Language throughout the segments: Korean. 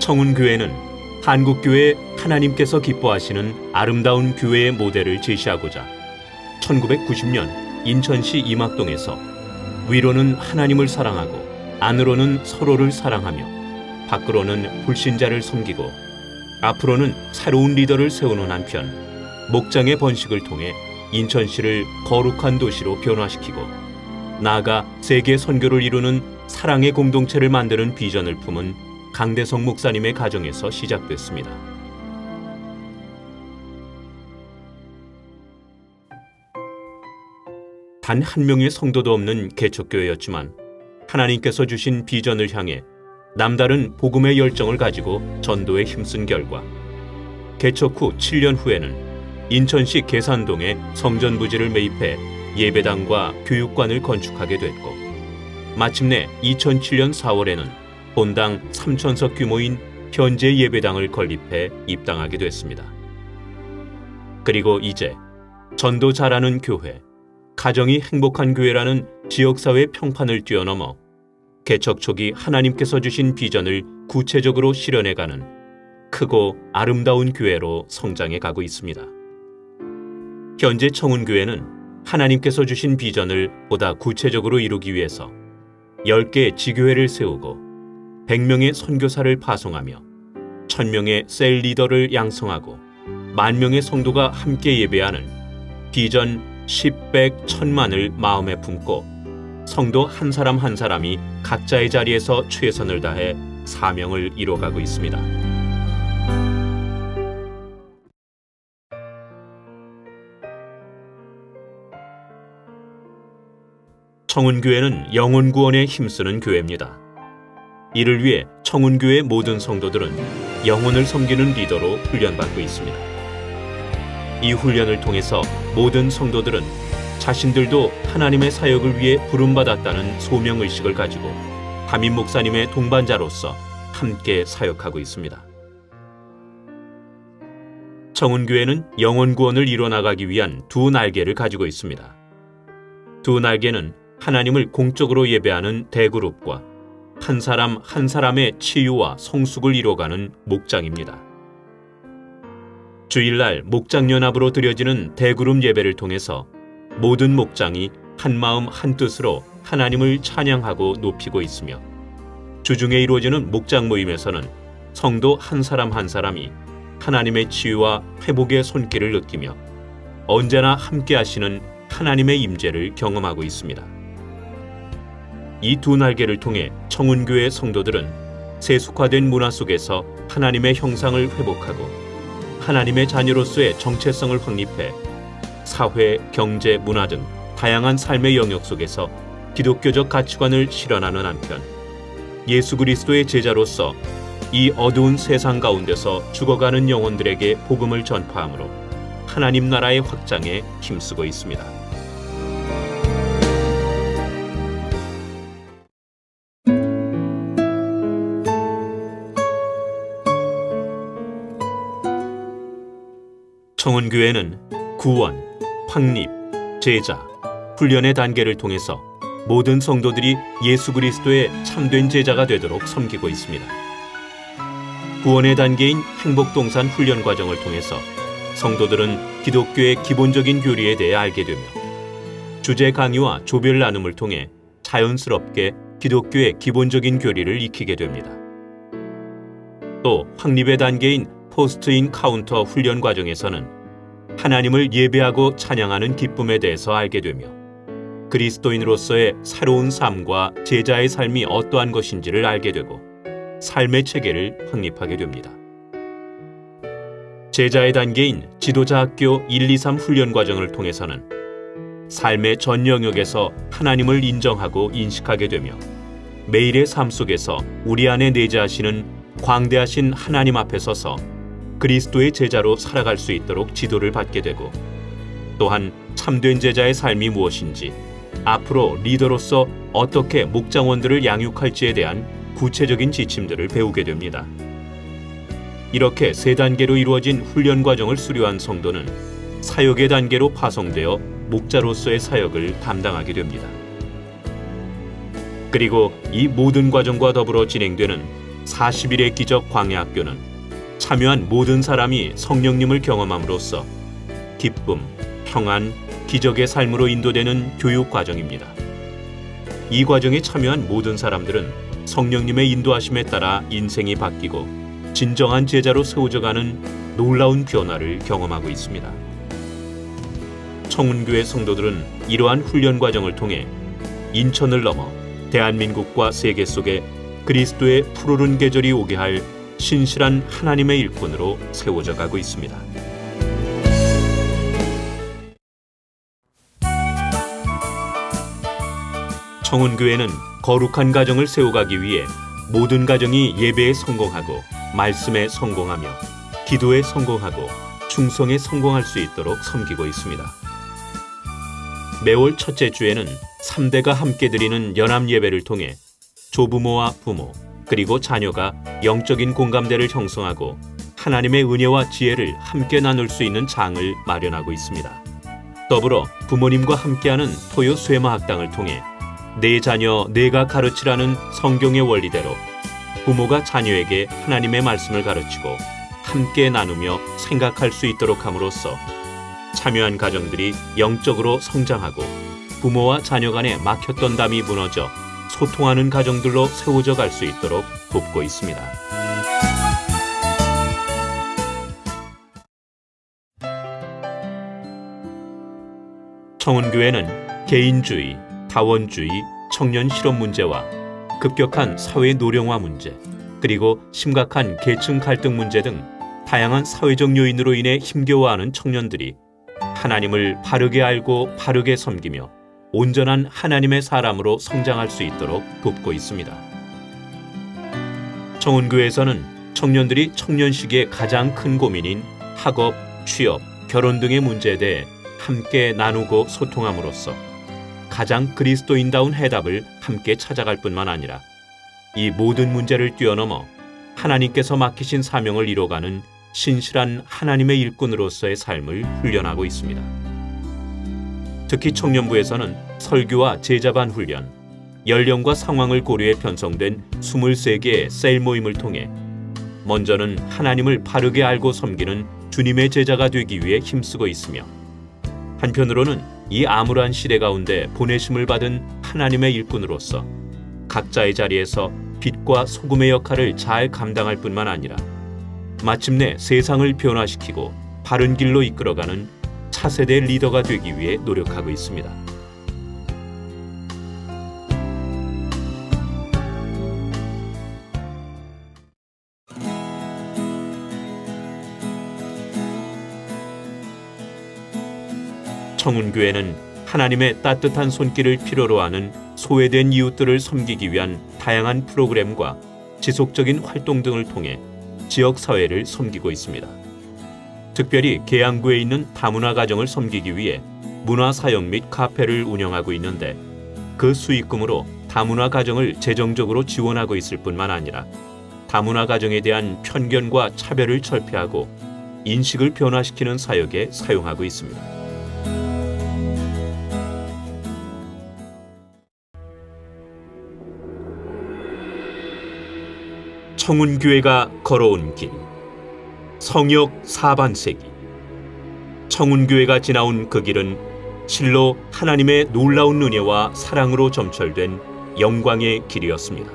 청운교회는 한국교회에 하나님께서 기뻐하시는 아름다운 교회의 모델을 제시하고자 1990년 인천시 임학동에서 위로는 하나님을 사랑하고 안으로는 서로를 사랑하며 밖으로는 불신자를 섬기고 앞으로는 새로운 리더를 세우는 한편 목장의 번식을 통해 인천시를 거룩한 도시로 변화시키고 나아가 세계 선교를 이루는 사랑의 공동체를 만드는 비전을 품은 강대성 목사님의 가정에서 시작됐습니다. 단 한 명의 성도도 없는 개척교회였지만 하나님께서 주신 비전을 향해 남다른 복음의 열정을 가지고 전도에 힘쓴 결과 개척 후 7년 후에는 인천시 계산동에 성전 부지를 매입해 예배당과 교육관을 건축하게 됐고 마침내 2007년 4월에는 본당 3,000석 규모인 현재 예배당을 건립해 입당하게 됐습니다. 그리고 이제 전도 잘하는 교회, 가정이 행복한 교회라는 지역사회 평판을 뛰어넘어 개척 초기 하나님께서 주신 비전을 구체적으로 실현해가는 크고 아름다운 교회로 성장해 가고 있습니다. 현재 청운교회는 하나님께서 주신 비전을 보다 구체적으로 이루기 위해서 10개의 지교회를 세우고 100명의 선교사를 파송하며 1000명의 셀 리더를 양성하고 10,000명의 성도가 함께 예배하는 비전 10, 100, 1000만을 마음에 품고 성도 한 사람 한 사람이 각자의 자리에서 최선을 다해 사명을 이뤄가고 있습니다. 청운교회는 영혼 구원에 힘쓰는 교회입니다. 이를 위해 청운교회 모든 성도들은 영혼을 섬기는 리더로 훈련받고 있습니다. 이 훈련을 통해서 모든 성도들은 자신들도 하나님의 사역을 위해 부름받았다는 소명의식을 가지고 담임 목사님의 동반자로서 함께 사역하고 있습니다. 청운교회는 영혼 구원을 이뤄나가기 위한 두 날개를 가지고 있습니다. 두 날개는 하나님을 공적으로 예배하는 대그룹과 한 사람 한 사람의 치유와 성숙을 이뤄가는 목장입니다. 주일날 목장연합으로 드려지는 대그룹 예배를 통해서 모든 목장이 한마음 한뜻으로 하나님을 찬양하고 높이고 있으며 주중에 이루어지는 목장 모임에서는 성도 한 사람 한 사람이 하나님의 치유와 회복의 손길을 느끼며 언제나 함께 하시는 하나님의 임재를 경험하고 있습니다. 이 두 날개를 통해 청운교회 성도들은 세속화된 문화 속에서 하나님의 형상을 회복하고 하나님의 자녀로서의 정체성을 확립해 사회, 경제, 문화 등 다양한 삶의 영역 속에서 기독교적 가치관을 실현하는 한편 예수 그리스도의 제자로서 이 어두운 세상 가운데서 죽어가는 영혼들에게 복음을 전파함으로 하나님 나라의 확장에 힘쓰고 있습니다. 청운교회는 구원, 확립, 제자, 훈련의 단계를 통해서 모든 성도들이 예수 그리스도의 참된 제자가 되도록 섬기고 있습니다. 구원의 단계인 행복동산 훈련 과정을 통해서 성도들은 기독교의 기본적인 교리에 대해 알게 되며 주제 강의와 조별 나눔을 통해 자연스럽게 기독교의 기본적인 교리를 익히게 됩니다. 또 확립의 단계인 포스트인 카운터 훈련 과정에서는 하나님을 예배하고 찬양하는 기쁨에 대해서 알게 되며 그리스도인으로서의 새로운 삶과 제자의 삶이 어떠한 것인지를 알게 되고 삶의 체계를 확립하게 됩니다. 제자의 단계인 지도자 학교 1, 2, 3 훈련 과정을 통해서는 삶의 전 영역에서 하나님을 인정하고 인식하게 되며 매일의 삶 속에서 우리 안에 내재하시는 광대하신 하나님 앞에 서서 그리스도의 제자로 살아갈 수 있도록 지도를 받게 되고 또한 참된 제자의 삶이 무엇인지 앞으로 리더로서 어떻게 목장원들을 양육할지에 대한 구체적인 지침들을 배우게 됩니다. 이렇게 세 단계로 이루어진 훈련 과정을 수료한 성도는 사역의 단계로 파송되어 목자로서의 사역을 담당하게 됩니다. 그리고 이 모든 과정과 더불어 진행되는 40일의 기적 광야학교는 참여한 모든 사람이 성령님을 경험함으로써 기쁨, 평안, 기적의 삶으로 인도되는 교육 과정입니다. 이 과정에 참여한 모든 사람들은 성령님의 인도하심에 따라 인생이 바뀌고 진정한 제자로 세워져가는 놀라운 변화를 경험하고 있습니다. 청운교회 성도들은 이러한 훈련 과정을 통해 인천을 넘어 대한민국과 세계 속에 그리스도의 푸르른 계절이 오게 할 신실한 하나님의 일꾼으로 세워져 가고 있습니다. 청운교회는 거룩한 가정을 세워가기 위해 모든 가정이 예배에 성공하고 말씀에 성공하며 기도에 성공하고 충성에 성공할 수 있도록 섬기고 있습니다. 매월 첫째 주에는 3대가 함께 드리는 연합 예배를 통해 조부모와 부모 그리고 자녀가 영적인 공감대를 형성하고 하나님의 은혜와 지혜를 함께 나눌 수 있는 장을 마련하고 있습니다. 더불어 부모님과 함께하는 토요 쇠마학당을 통해 내 자녀 내가 가르치라는 성경의 원리대로 부모가 자녀에게 하나님의 말씀을 가르치고 함께 나누며 생각할 수 있도록 함으로써 참여한 가정들이 영적으로 성장하고 부모와 자녀 간에 막혔던 담이 무너져 소통하는 가정들로 세워져 갈 수 있도록 돕고 있습니다. 청운교회는 개인주의, 다원주의, 청년 실업 문제와 급격한 사회 노령화 문제, 그리고 심각한 계층 갈등 문제 등 다양한 사회적 요인으로 인해 힘겨워하는 청년들이 하나님을 바르게 알고 바르게 섬기며 온전한 하나님의 사람으로 성장할 수 있도록 돕고 있습니다. 청운교회에서는 청년들이 청년 시기의 가장 큰 고민인 학업, 취업, 결혼 등의 문제에 대해 함께 나누고 소통함으로써 가장 그리스도인다운 해답을 함께 찾아갈 뿐만 아니라 이 모든 문제를 뛰어넘어 하나님께서 맡기신 사명을 이뤄가는 신실한 하나님의 일꾼으로서의 삶을 훈련하고 있습니다. 특히 청년부에서는 설교와 제자반 훈련, 연령과 상황을 고려해 편성된 23개의 셀 모임을 통해 먼저는 하나님을 바르게 알고 섬기는 주님의 제자가 되기 위해 힘쓰고 있으며 한편으로는 이 암울한 시대 가운데 보내심을 받은 하나님의 일꾼으로서 각자의 자리에서 빛과 소금의 역할을 잘 감당할 뿐만 아니라 마침내 세상을 변화시키고 바른 길로 이끌어가는 차세대 리더가 되기 위해 노력하고 있습니다. 청운교회는 하나님의 따뜻한 손길을 필요로 하는 소외된 이웃들을 섬기기 위한 다양한 프로그램과 지속적인 활동 등을 통해 지역사회를 섬기고 있습니다. 특별히 계양구에 있는 다문화 가정을 섬기기 위해 문화사역 및 카페를 운영하고 있는데 그 수익금으로 다문화 가정을 재정적으로 지원하고 있을 뿐만 아니라 다문화 가정에 대한 편견과 차별을 철폐하고 인식을 변화시키는 사역에 사용하고 있습니다. 청운교회가 걸어온 길, 성역 4반세기. 청운교회가 지나온 그 길은 실로 하나님의 놀라운 은혜와 사랑으로 점철된 영광의 길이었습니다.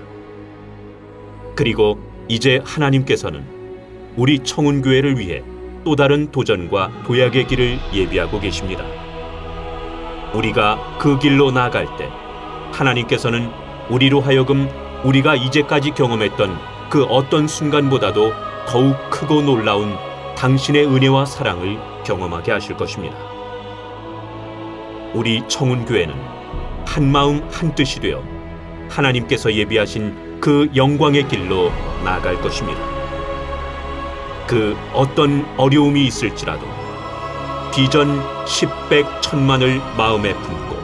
그리고 이제 하나님께서는 우리 청운교회를 위해 또 다른 도전과 도약의 길을 예비하고 계십니다. 우리가 그 길로 나아갈 때 하나님께서는 우리로 하여금 우리가 이제까지 경험했던 그 어떤 순간보다도 더욱 크고 놀라운 당신의 은혜와 사랑을 경험하게 하실 것입니다. 우리 청운교회는 한마음 한뜻이 되어 하나님께서 예비하신 그 영광의 길로 나아갈 것입니다. 그 어떤 어려움이 있을지라도 비전 10백 천만을 마음에 품고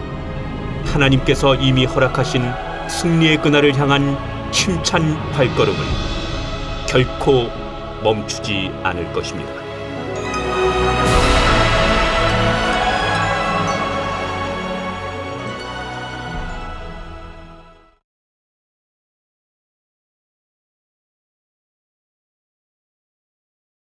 하나님께서 이미 허락하신 승리의 그날을 향한 힘찬 발걸음을 결코 멈추지 않을 것입니다.